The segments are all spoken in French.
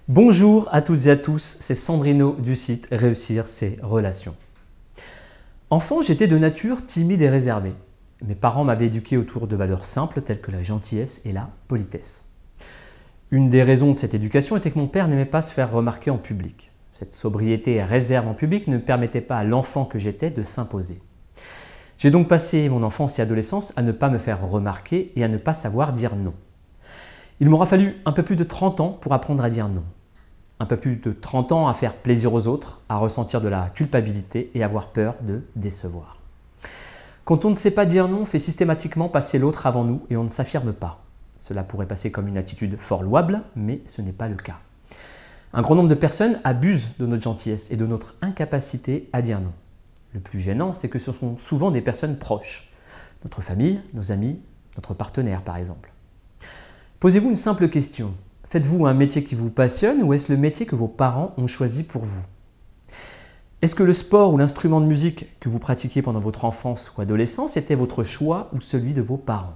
Bonjour à toutes et à tous, c'est Sandrino du site Réussir ses relations. Enfant, j'étais de nature timide et réservée. Mes parents m'avaient éduqué autour de valeurs simples telles que la gentillesse et la politesse. Une des raisons de cette éducation était que mon père n'aimait pas se faire remarquer en public. Cette sobriété et réserve en public ne permettait pas à l'enfant que j'étais de s'imposer. J'ai donc passé mon enfance et adolescence à ne pas me faire remarquer et à ne pas savoir dire non. Il m'aura fallu un peu plus de 30 ans pour apprendre à dire non. Un peu plus de 30 ans à faire plaisir aux autres, à ressentir de la culpabilité et avoir peur de décevoir. Quand on ne sait pas dire non, on fait systématiquement passer l'autre avant nous et on ne s'affirme pas. Cela pourrait passer comme une attitude fort louable, mais ce n'est pas le cas. Un grand nombre de personnes abusent de notre gentillesse et de notre incapacité à dire non. Le plus gênant, c'est que ce sont souvent des personnes proches. Notre famille, nos amis, notre partenaire par exemple. Posez-vous une simple question. Faites-vous un métier qui vous passionne ou est-ce le métier que vos parents ont choisi pour vous? Est-ce que le sport ou l'instrument de musique que vous pratiquiez pendant votre enfance ou adolescence était votre choix ou celui de vos parents?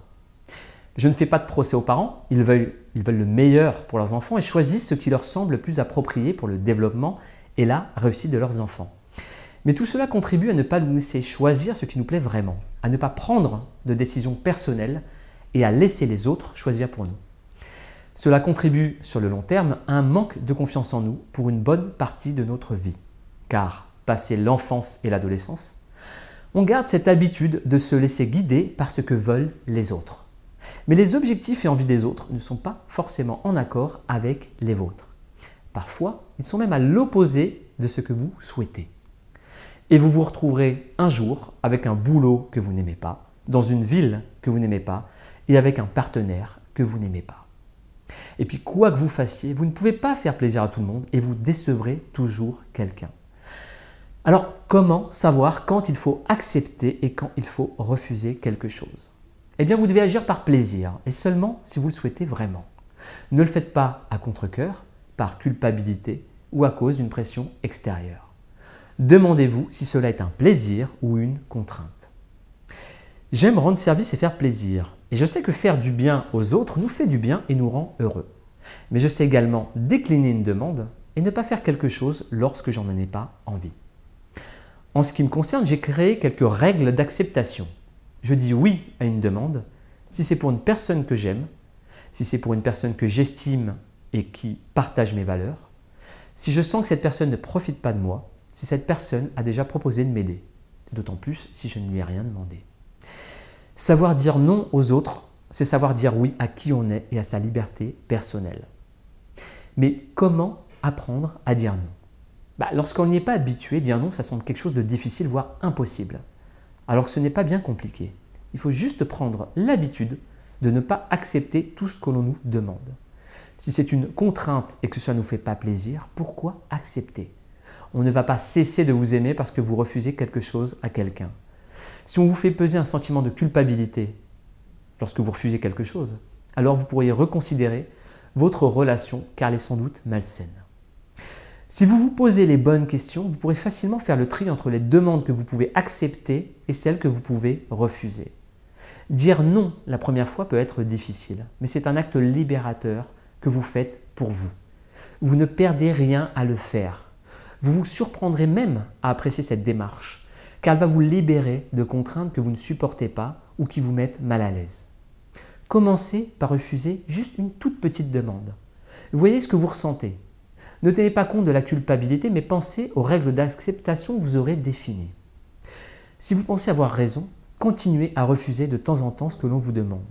Je ne fais pas de procès aux parents, ils veulent le meilleur pour leurs enfants et choisissent ce qui leur semble le plus approprié pour le développement et la réussite de leurs enfants. Mais tout cela contribue à ne pas nous laisser choisir ce qui nous plaît vraiment, à ne pas prendre de décisions personnelles et à laisser les autres choisir pour nous. Cela contribue sur le long terme à un manque de confiance en nous pour une bonne partie de notre vie. Car, passé l'enfance et l'adolescence, on garde cette habitude de se laisser guider par ce que veulent les autres. Mais les objectifs et envies des autres ne sont pas forcément en accord avec les vôtres. Parfois, ils sont même à l'opposé de ce que vous souhaitez. Et vous vous retrouverez un jour avec un boulot que vous n'aimez pas, dans une ville que vous n'aimez pas et avec un partenaire que vous n'aimez pas. Et puis quoi que vous fassiez, vous ne pouvez pas faire plaisir à tout le monde et vous décevrez toujours quelqu'un. Alors comment savoir quand il faut accepter et quand il faut refuser quelque chose? Eh bien vous devez agir par plaisir et seulement si vous le souhaitez vraiment. Ne le faites pas à contre-cœur, par culpabilité ou à cause d'une pression extérieure. Demandez-vous si cela est un plaisir ou une contrainte. J'aime rendre service et faire plaisir. Et je sais que faire du bien aux autres nous fait du bien et nous rend heureux. Mais je sais également décliner une demande et ne pas faire quelque chose lorsque j'en ai pas envie. En ce qui me concerne, j'ai créé quelques règles d'acceptation. Je dis oui à une demande si c'est pour une personne que j'aime, si c'est pour une personne que j'estime et qui partage mes valeurs, si je sens que cette personne ne profite pas de moi, si cette personne a déjà proposé de m'aider, d'autant plus si je ne lui ai rien demandé. Savoir dire non aux autres, c'est savoir dire oui à qui on est et à sa liberté personnelle. Mais comment apprendre à dire non? Lorsqu'on n'y est pas habitué, dire non, ça semble quelque chose de difficile, voire impossible. Alors que ce n'est pas bien compliqué. Il faut juste prendre l'habitude de ne pas accepter tout ce que l'on nous demande. Si c'est une contrainte et que ça ne nous fait pas plaisir, pourquoi accepter? On ne va pas cesser de vous aimer parce que vous refusez quelque chose à quelqu'un. Si on vous fait peser un sentiment de culpabilité lorsque vous refusez quelque chose, alors vous pourriez reconsidérer votre relation car elle est sans doute malsaine. Si vous vous posez les bonnes questions, vous pourrez facilement faire le tri entre les demandes que vous pouvez accepter et celles que vous pouvez refuser. Dire non la première fois peut être difficile, mais c'est un acte libérateur que vous faites pour vous. Vous ne perdez rien à le faire. Vous vous surprendrez même à apprécier cette démarche, car elle va vous libérer de contraintes que vous ne supportez pas ou qui vous mettent mal à l'aise. Commencez par refuser juste une toute petite demande. Voyez ce que vous ressentez. Ne tenez pas compte de la culpabilité, mais pensez aux règles d'acceptation que vous aurez définies. Si vous pensez avoir raison, continuez à refuser de temps en temps ce que l'on vous demande.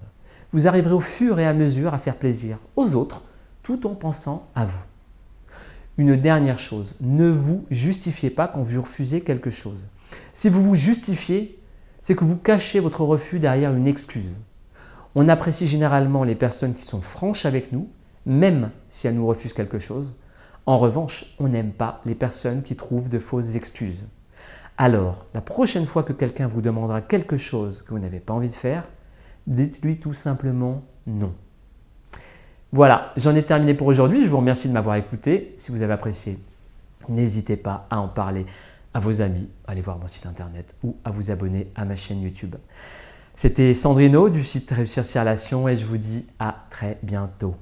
Vous arriverez au fur et à mesure à faire plaisir aux autres tout en pensant à vous. Une dernière chose, ne vous justifiez pas quand vous refusez quelque chose. Si vous vous justifiez, c'est que vous cachez votre refus derrière une excuse. On apprécie généralement les personnes qui sont franches avec nous, même si elles nous refusent quelque chose. En revanche, on n'aime pas les personnes qui trouvent de fausses excuses. Alors, la prochaine fois que quelqu'un vous demandera quelque chose que vous n'avez pas envie de faire, dites-lui tout simplement non. Voilà, j'en ai terminé pour aujourd'hui. Je vous remercie de m'avoir écouté. Si vous avez apprécié, n'hésitez pas à en parler à vos amis, à aller voir mon site internet ou à vous abonner à ma chaîne YouTube. C'était Sandrino du site Réussir ses relations et je vous dis à très bientôt.